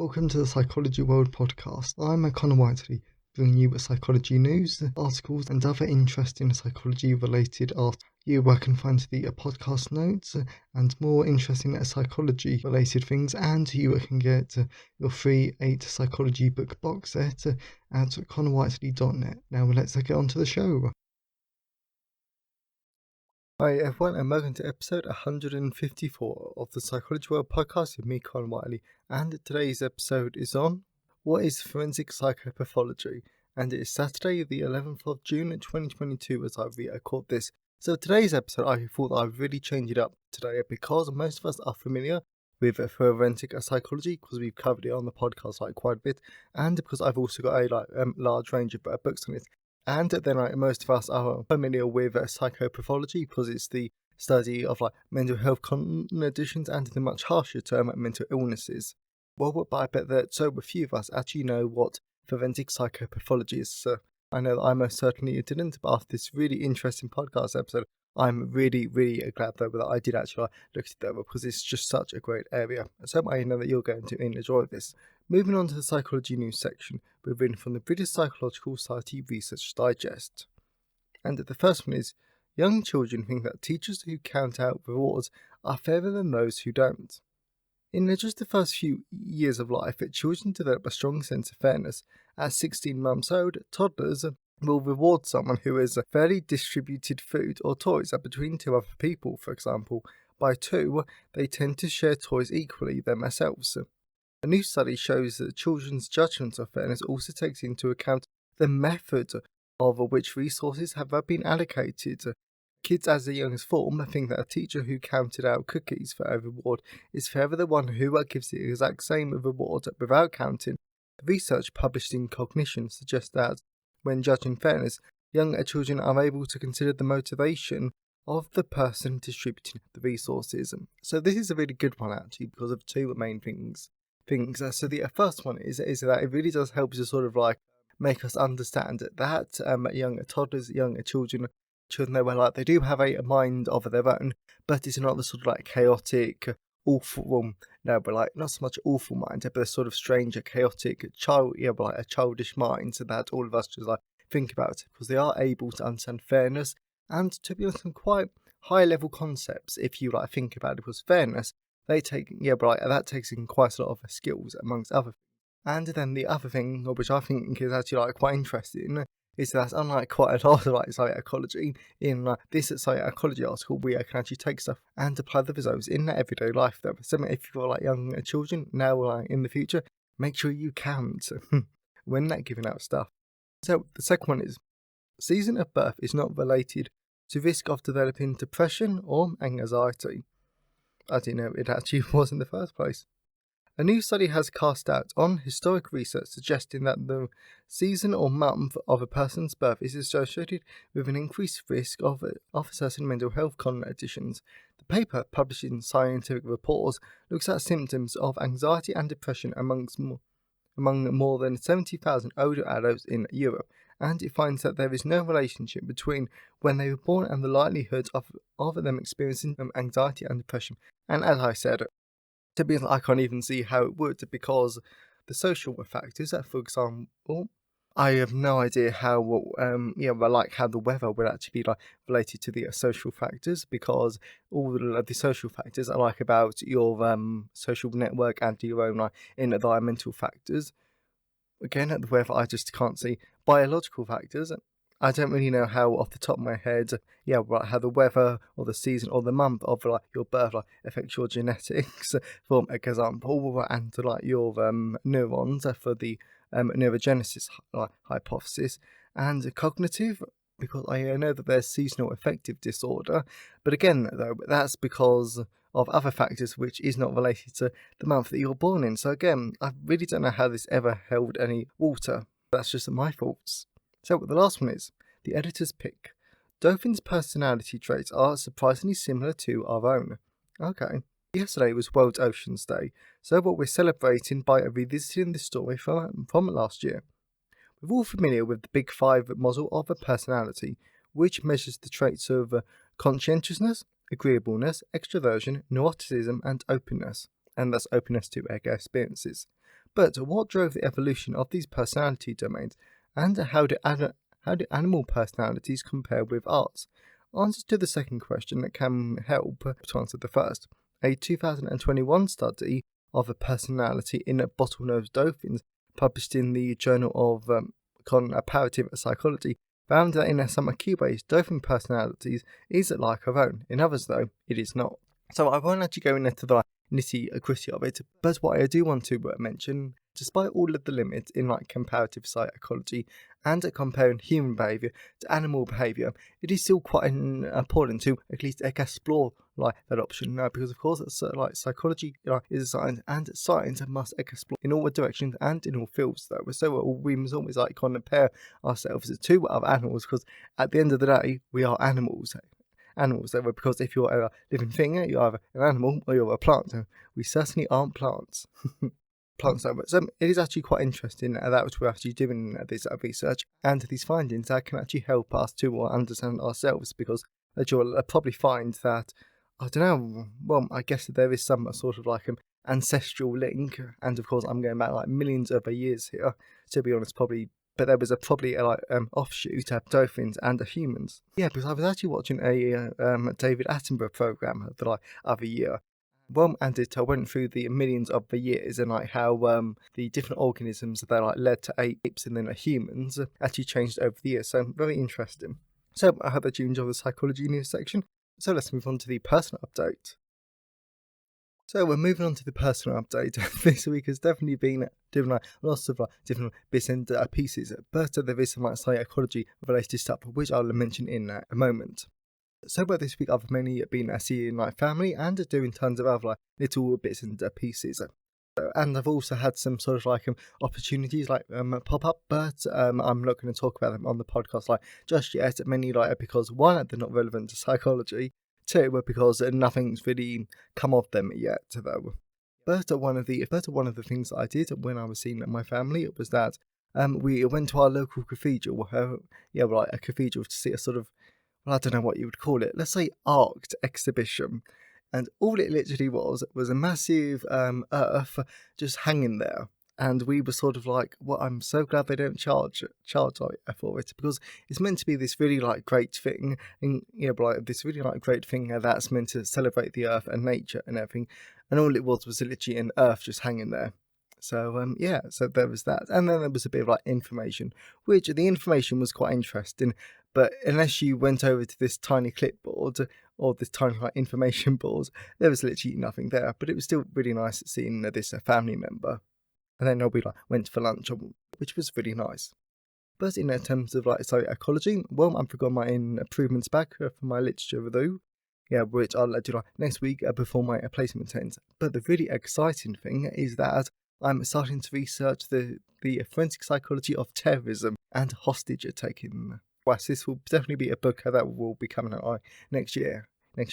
Welcome to the Psychology World podcast. I'm Connor Whiteley, bringing you psychology news, articles, and other interesting psychology-related articles. Where I can find the podcast notes and more interesting psychology-related things, and you can get your free 8 psychology book box set at connorwhiteley.net. Now let's get on to the show. Hi everyone, and welcome to episode 154 of the Psychology World podcast with me, Connor Whiteley, and today's episode is on what is forensic psychopathology, and it is Saturday the 11th of June 2022 as I record this. So today's episode, I thought I'd really change it up today because most of us are familiar with forensic psychology because we've covered it on the podcast quite a bit, and because I've also got a large range of books on it. And then most of us are familiar with psychopathology because it's the study of mental health conditions and the much harsher term mental illnesses. Well, but I bet that so a few of us actually know what forensic psychopathology is. So I know that I most certainly didn't, but after this really interesting podcast episode, I'm really glad though that I did actually look it over because it's just such a great area. So I know that you're going to enjoy this. Moving on to the psychology news section, we're reading from the British Psychological Society Research Digest. And the first one is, young children think that teachers who count out rewards are fairer than those who don't. In just the first few years of life, children develop a strong sense of fairness. At 16 months old, toddlers will reward someone who has fairly distributed food or toys between two other people, for example. By 2, they tend to share toys equally themselves. A new study shows that children's judgment of fairness also takes into account the method of which resources have been allocated. Kids as a young form think that a teacher who counted out cookies for a reward is fairer than one who gives the exact same reward without counting. Research published in Cognition suggests that when judging fairness, young children are able to consider the motivation of the person distributing the resources. So this is a really good one actually because of two main things. So the first one is that it really does help to sort of make us understand that young toddlers, young children they do have a mind of their own, but it's not the sort of chaotic, awful, but not so much awful mind, but a sort of strange, chaotic a childish mind, so that all of us just think about it, because they are able to understand fairness and to be honest, some quite high level concepts if you think about it, because fairness that takes in quite a lot of skills amongst other things. And then the other thing, which I think is actually quite interesting, is that unlike quite a lot of psychology, in this psychology article, we can actually take stuff and apply the results in everyday life. Though, so if you've got young children now in the future, make sure you count when they're giving out stuff. So the second one is, season of birth is not related to risk of developing depression or anxiety. I didn't know it actually was in the first place. A new study has cast doubt on historic research suggesting that the season or month of a person's birth is associated with an increased risk of certain mental health conditions. The paper, published in Scientific Reports, looks at symptoms of anxiety and depression among more than 70,000 older adults in Europe, and it finds that there is no relationship between when they were born and the likelihood of them experiencing anxiety and depression. And as I said, to be honest, I can't even see how it would, because the social factors, for example, I have no idea how how the weather would actually be related to the social factors, because all of the social factors are about your social network and your own environmental factors. Again, the weather I just can't see. Biological factors, I don't really know how off the top of my head, how the weather or the season or the month of your birth affects your genetics, for example, and your neurons for the neurogenesis hypothesis, and cognitive, because I know that there's seasonal affective disorder, but again though, that's because of other factors which is not related to the month that you're born in. So again, I really don't know how this ever held any water. That's just my thoughts. So the last one is, the editor's pick. Dolphins' personality traits are surprisingly similar to our own. Okay. Yesterday was World Oceans Day, so what we're celebrating by revisiting the story from last year. We're all familiar with the Big Five model of a personality, which measures the traits of conscientiousness, agreeableness, extroversion, neuroticism, and openness. and thus openness to ego experiences. But what drove the evolution of these personality domains, and how do animal personalities compare with ours? Answers to the second question can help to answer the first. A 2021 study of a personality in bottlenose dolphins, published in the Journal of Comparative Psychology, found that in some key ways dolphin personalities is like our own. In others, though, it is not. So I won't actually go into the nitty-gritty of it, but what I do want to mention, despite all of the limits in comparative psychology and comparing human behaviour to animal behaviour, it is still quite important to at least explore that option, because of course it's psychology is a science, and science must explore in all directions and in all fields, though. So we must always compare ourselves to other animals, because at the end of the day we are animals, because if you're a living thing, you're either an animal or you're a plant. We certainly aren't plants. Plants, though. So it is actually quite interesting that we're actually doing this research, and these findings that can actually help us to understand ourselves, because as you'll probably find that, I don't know, well, I guess there is some sort of ancestral link, and of course I'm going back millions of years here, to be honest, probably. But there was probably offshoot of dolphins and humans. Yeah, because I was actually watching a David Attenborough program the other year. Well, and it went through the millions of the years, and how the different organisms that led to apes and then humans actually changed over the years. So very interesting. So I hope that you enjoy the psychology news section. So let's move on to the personal update. So we're moving on to the personal update. This week has definitely been doing lots of different bits and pieces, but there is some psychology related stuff which I'll mention in a moment. So this week I've mainly been seeing family and doing tons of other little bits and pieces. And I've also had some sort of opportunities pop up, but I'm not going to talk about them on the podcast just yet, mainly because one, they're not relevant to psychology. Two, because nothing's really come of them yet, though. But one of the things that I did when I was seeing my family was that we went to our local cathedral. A cathedral, to see a sort of, well, I don't know what you would call it. Let's say art exhibition, and all it literally was a massive earth just hanging there. And we were sort of well, I'm so glad they don't charge for it, because it's meant to be this really great thing, and this really great thing that's meant to celebrate the earth and nature and everything, and all it was literally an earth just hanging there. So so there was that, and then there was a bit of information, which the information was quite interesting, but unless you went over to this tiny clipboard or this tiny information board, there was literally nothing there. But it was still really nice seeing this family member. And then we went for lunch, which was really nice. But in terms of psychology, well, I've got my improvements back for my literature review, which I'll do next week before my placement ends. But the really exciting thing is that I'm starting to research the forensic psychology of terrorism and hostage taking. This will definitely be a book that will be coming out next year.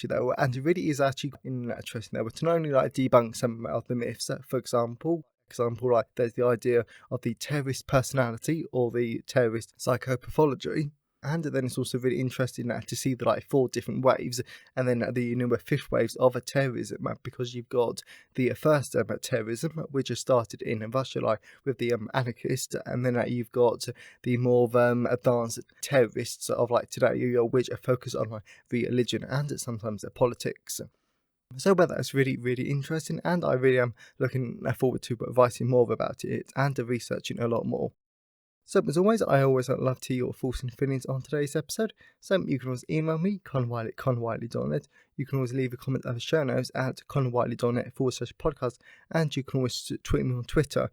Though, and it really is actually interesting though, to not only debunk some of the myths, for example, there's the idea of the terrorist personality or the terrorist psychopathology, and then it's also really interesting to see the 4 different waves, and then the 5th waves of terrorism, because you've got the first terrorism, which has started in Russia with the anarchists, and then you've got the more advanced terrorists of today, which are focused on religion and sometimes politics. So that's really, really interesting, and I really am looking forward to writing more about it and researching a lot more. So as always, I always love to hear your thoughts and feelings on today's episode. So you can always email me, conwiley@conwiley.net. You can always leave a comment at the show notes at conwiley.net/podcast, and you can always tweet me on Twitter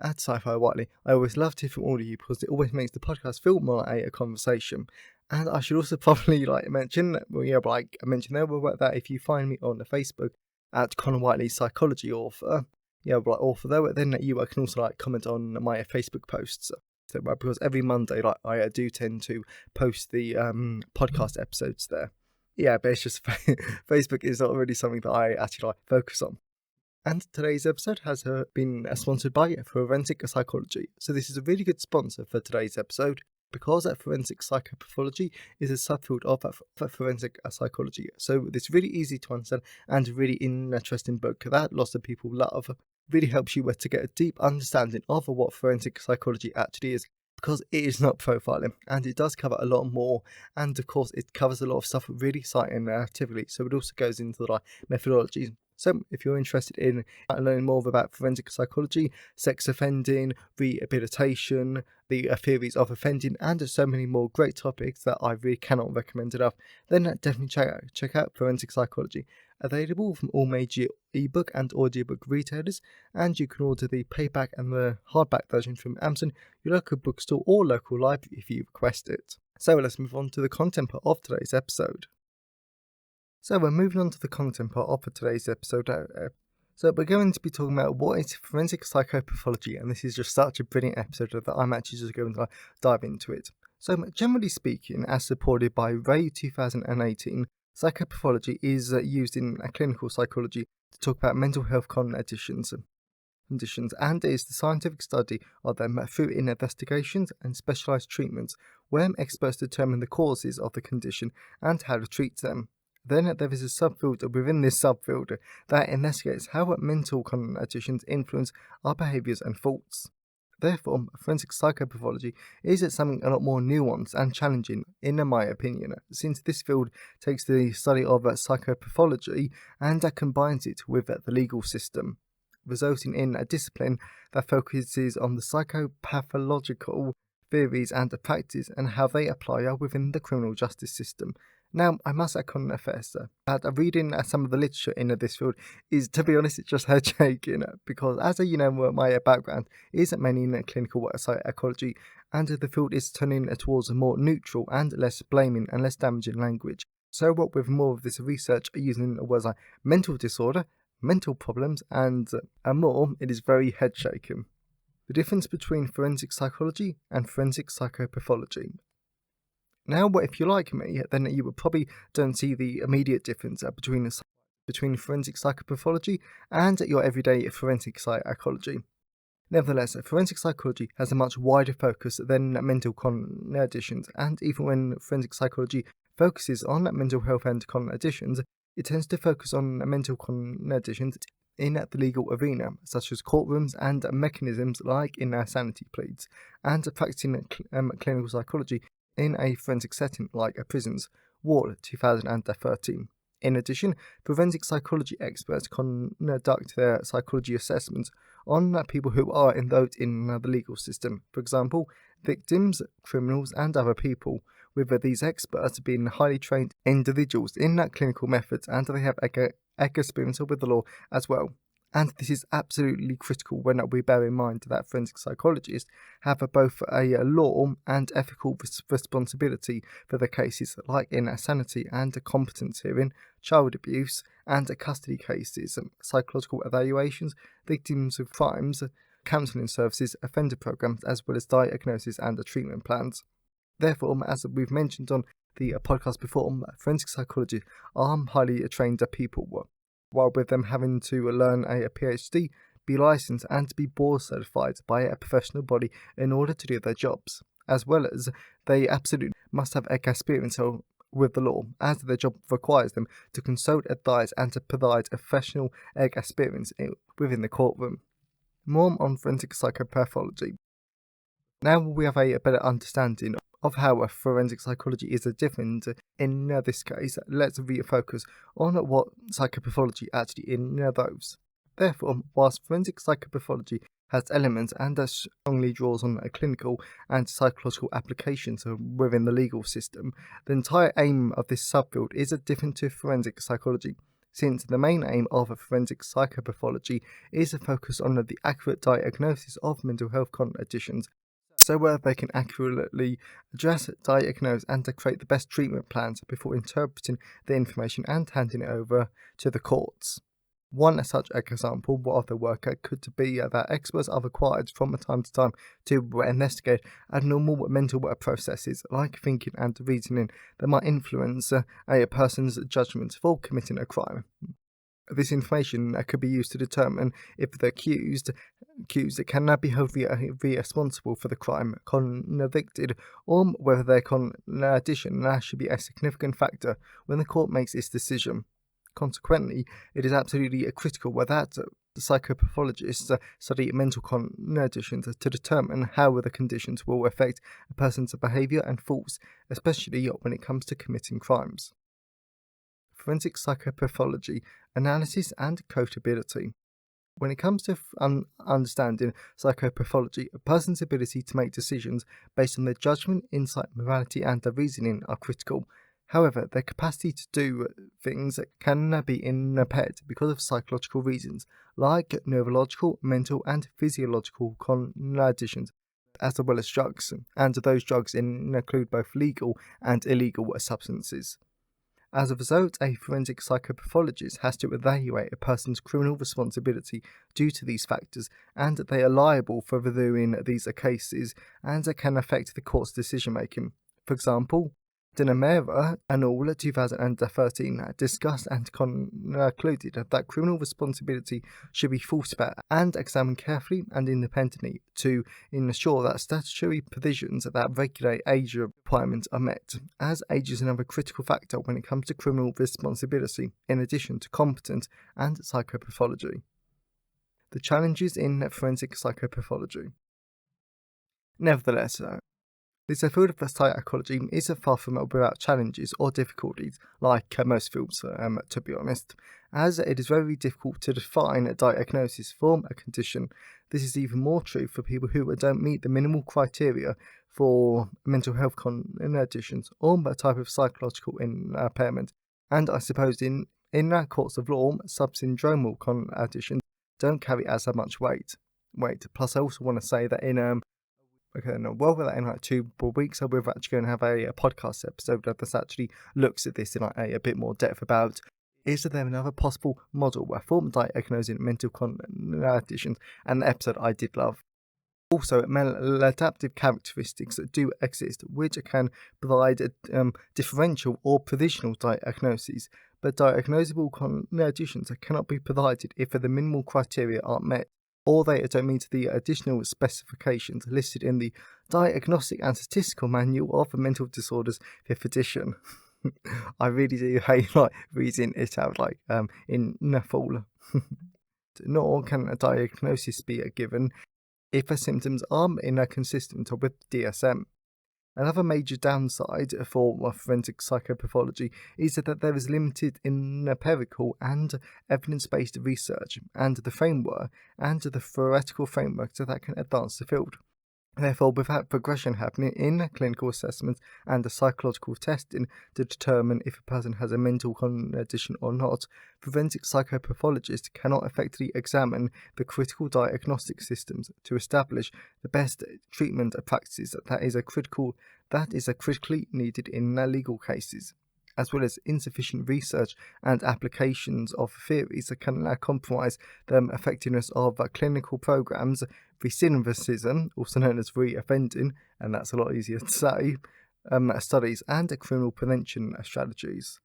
at Sci-Fi Wiley. I always love to hear from all of you, because it always makes the podcast feel more like a conversation. And I should also probably mention, I mentioned there, that if you find me on the Facebook at Conor Whiteley Psychology Author, author there, then you can also comment on my Facebook posts. So, because every Monday, I do tend to post the podcast episodes there. Yeah, but it's just Facebook is not really something that I actually focus on. And today's episode has been sponsored by Forensic Psychology. So this is a really good sponsor for today's episode. because forensic psychopathology is a subfield of forensic psychology. So it's really easy to understand and a really interesting book that lots of people love. Really helps you to get a deep understanding of what forensic psychology actually is, because it is not profiling and it does cover a lot more, and of course it covers a lot of stuff really scientifically, so it also goes into the methodologies. So if you're interested in learning more about forensic psychology, sex offending, rehabilitation, the theories of offending, and so many more great topics that I really cannot recommend enough, then definitely check out Forensic Psychology. Available from all major ebook and audiobook retailers, and you can order the paperback and the hardback version from Amazon, your local bookstore or local library if you request it. So let's move on to the content part of today's episode. So we're moving on to the content part of today's episode. So we're going to be talking about what is forensic psychopathology, and this is just such a brilliant episode that I'm actually just going to dive into it. So generally speaking, as supported by Ray 2018, psychopathology is used in clinical psychology to talk about mental health conditions, and is the scientific study of them through investigations and specialised treatments where experts determine the causes of the condition and how to treat them. Then there is a subfield within this subfield that investigates how mental conditions influence our behaviours and thoughts. Therefore, forensic psychopathology is something a lot more nuanced and challenging, in my opinion, since this field takes the study of psychopathology and combines it with the legal system, resulting in a discipline that focuses on the psychopathological theories and practices and how they apply within the criminal justice system. Now, I must confess that reading some of the literature in this field is, to be honest, it's just head shaking, because as my background is mainly in clinical psychology, and the field is turning towards a more neutral and less blaming and less damaging language. So what with more of this research using words like mental disorder, mental problems, and more, it is very head shaking. The difference between forensic psychology and forensic psychopathology. Now, if you're like me, then you would probably don't see the immediate difference between forensic psychopathology and your everyday forensic psychology. Nevertheless, forensic psychology has a much wider focus than mental conditions, and even when forensic psychology focuses on mental health and conditions, it tends to focus on mental conditions in the legal arena, such as courtrooms and mechanisms like in sanity pleas, and practicing clinical psychology in a forensic setting like prisons, Ward 2013. In addition, forensic psychology experts conduct their psychology assessments on people who are involved in the legal system, for example, victims, criminals, and other people, with these experts being highly trained individuals in clinical methods, and they have experience with the law as well. And this is absolutely critical when we bear in mind that forensic psychologists have both a law and ethical responsibility for the cases, like in sanity and competence hearing, child abuse and custody cases, psychological evaluations, victims of crimes, counselling services, offender programs, as well as diagnosis and treatment plans. Therefore, as we've mentioned on the podcast before, forensic psychologists are highly trained people, while with them having to learn a PhD, be licensed, and to be board certified by a professional body in order to do their jobs, as well as they absolutely must have experience with the law, as their job requires them to consult, advise, and to provide professional experience within the courtroom. More on forensic psychopathology. Now we have a better understanding of how forensic psychology is different in this case, let's refocus on what psychopathology actually involves. Therefore, whilst forensic psychopathology has elements and strongly draws on clinical and psychological applications within the legal system, the entire aim of this subfield is different to forensic psychology, since the main aim of forensic psychopathology is to focus on the accurate diagnosis of mental health conditions, so they can accurately address, diagnose, and to create the best treatment plans before interpreting the information and handing it over to the courts. One such example of the work could be that experts are required from time to time to investigate abnormal mental processes like thinking and reasoning that might influence a person's judgment for committing a crime. This information could be used to determine if the accused accused can now be held responsible for the crime convicted, or whether their condition should be a significant factor when the court makes its decision. Consequently, it is absolutely critical that psychopathologists study mental conditions to determine how the conditions will affect a person's behaviour and thoughts, especially when it comes to committing crimes. Forensic psychopathology, analysis and coachability. When it comes to understanding psychopathology, a person's ability to make decisions based on their judgment, insight, morality, and their reasoning are critical. However, their capacity to do things can be impaired because of psychological reasons, like neurological, mental, and physiological conditions, as well as drugs, and those drugs include both legal and illegal substances. As a result, a forensic psychopathologist has to evaluate a person's criminal responsibility due to these factors, and they are liable for reviewing these cases and can affect the court's decision-making. For example, Dinamera and all 2013 discussed and concluded that criminal responsibility should be thought about and examined carefully and independently to ensure that statutory provisions that regulate age requirements are met, as age is another critical factor when it comes to criminal responsibility, in addition to competence and psychopathology. The challenges in forensic psychopathology. Nevertheless, this field of psychology is far from without challenges or difficulties, like most fields, to be honest, as it is very difficult to define a diagnosis for a condition. This is even more true for people who don't meet the minimal criteria for mental health conditions or a type of psychological impairment. And I suppose in courts of law, subsyndromal conditions don't carry as much weight. Plus I also want to say that in like 2 weeks, we're actually going to have a podcast episode that actually looks at this in a bit more depth about, is there another possible model for diagnosing mental conditions, and the episode I did love. Also, maladaptive characteristics do exist, which can provide differential or provisional diagnoses, but diagnosable conditions cannot be provided if the minimal criteria aren't met, or they don't meet the additional specifications listed in the Diagnostic and Statistical Manual of Mental Disorders, 5th edition. I really do hate reading it out in full. Nor can a diagnosis be given if the symptoms are inconsistent with DSM. Another major downside for forensic psychopathology is that there is limited empirical and evidence-based research, and the framework and the theoretical frameworks that can advance the field. Therefore, without progression happening in clinical assessments and the psychological testing to determine if a person has a mental condition or not, forensic psychopathologists cannot effectively examine the critical diagnostic systems to establish the best treatment practices that is critically needed in legal cases, as well as insufficient research and applications of theories that can compromise the effectiveness of clinical programs, recidivism, also known as re-offending, and that's a lot easier to say, studies, and criminal prevention strategies.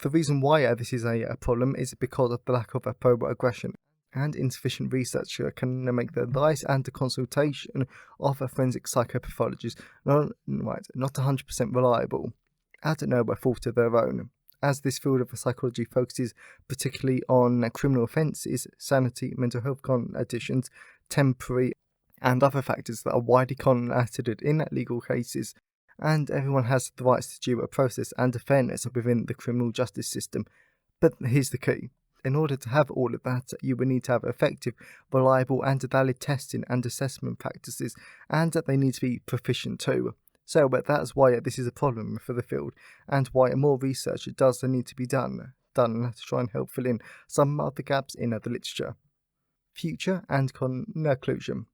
The reason why this is a problem is because of the lack of pro-aggression, and insufficient research can make the advice and the consultation of a forensic psychopathologists not 100% reliable, at no fault of their own, as this field of psychology focuses particularly on criminal offences, sanity, mental health conditions, temporary and other factors that are widely considered in legal cases, and everyone has the rights to due process and fairness within the criminal justice system. But here's the key. In order to have all of that, you will need to have effective, reliable and valid testing and assessment practices, and that they need to be proficient too. But that's why this is a problem for the field, and why more research does need to be done to try and help fill in some of the gaps in the literature. Future and conclusion.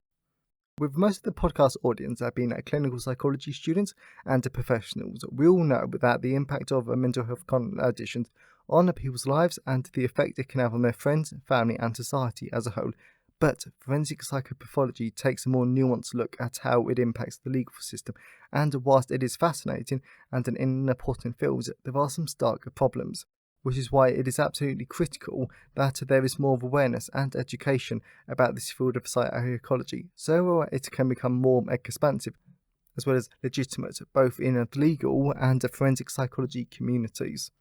With most of the podcast audience being clinical psychology students and professionals, we all know that the impact of mental health conditions on people's lives and the effect it can have on their friends, family and society as a whole. But forensic psychopathology takes a more nuanced look at how it impacts the legal system, and whilst it is fascinating and an important field, there are some stark problems. which is why it is absolutely critical that there is more awareness and education about this field of psychology, so it can become more expansive, as well as legitimate, both in the legal and forensic psychology communities.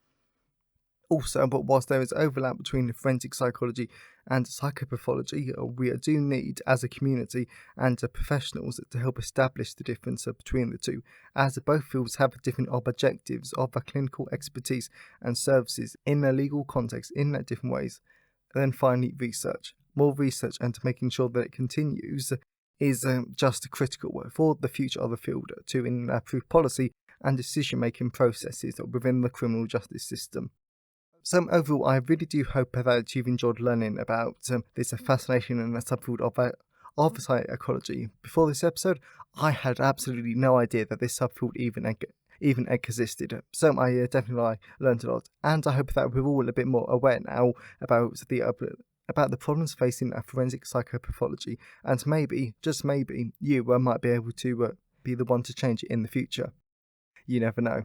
Also, but whilst there is overlap between forensic psychology and psychopathology, we do need, as a community and professionals, to help establish the difference between the two, as both fields have different objectives of clinical expertise and services in a legal context in different ways. And then finally, research. More research and making sure that it continues is just critical for the future of the field to improve policy and decision-making processes within the criminal justice system. So overall, I really do hope that you've enjoyed learning about this fascination and subfield of psychology. Before this episode, I had absolutely no idea that this subfield even existed. So I definitely learned a lot, and I hope that we're all a bit more aware now about the problems facing forensic psychopathology, and maybe, just maybe, you might be able to be the one to change it in the future. You never know.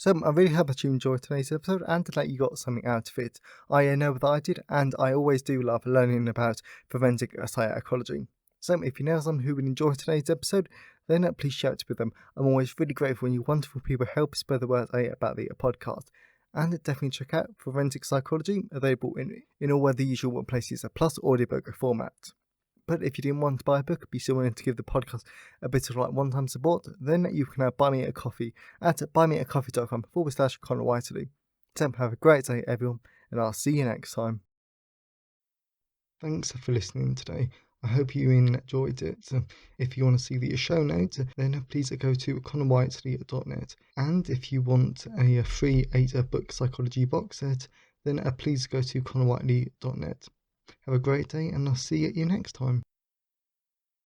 So I really hope that you enjoyed today's episode and that you got something out of it. I know that I did, and I always do love learning about forensic psychology. So if you know someone who would enjoy today's episode, then please share it with them. I'm always really grateful when you wonderful people help spread the word about the podcast. And definitely check out Forensic Psychology, available in all the usual places, plus audiobook format. But if you didn't want to buy a book, be still willing to give the podcast a bit of one-time support, then you can buy me a coffee at buymeacoffee.com/Conor Whiteley. So have a great day, everyone, and I'll see you next time. Thanks for listening today. I hope you enjoyed it. If you want to see the show notes, then please go to conorwhiteley.net. And if you want a free 8-book psychology box set, then please go to conorwhiteley.net. Have a great day, and I'll see you next time.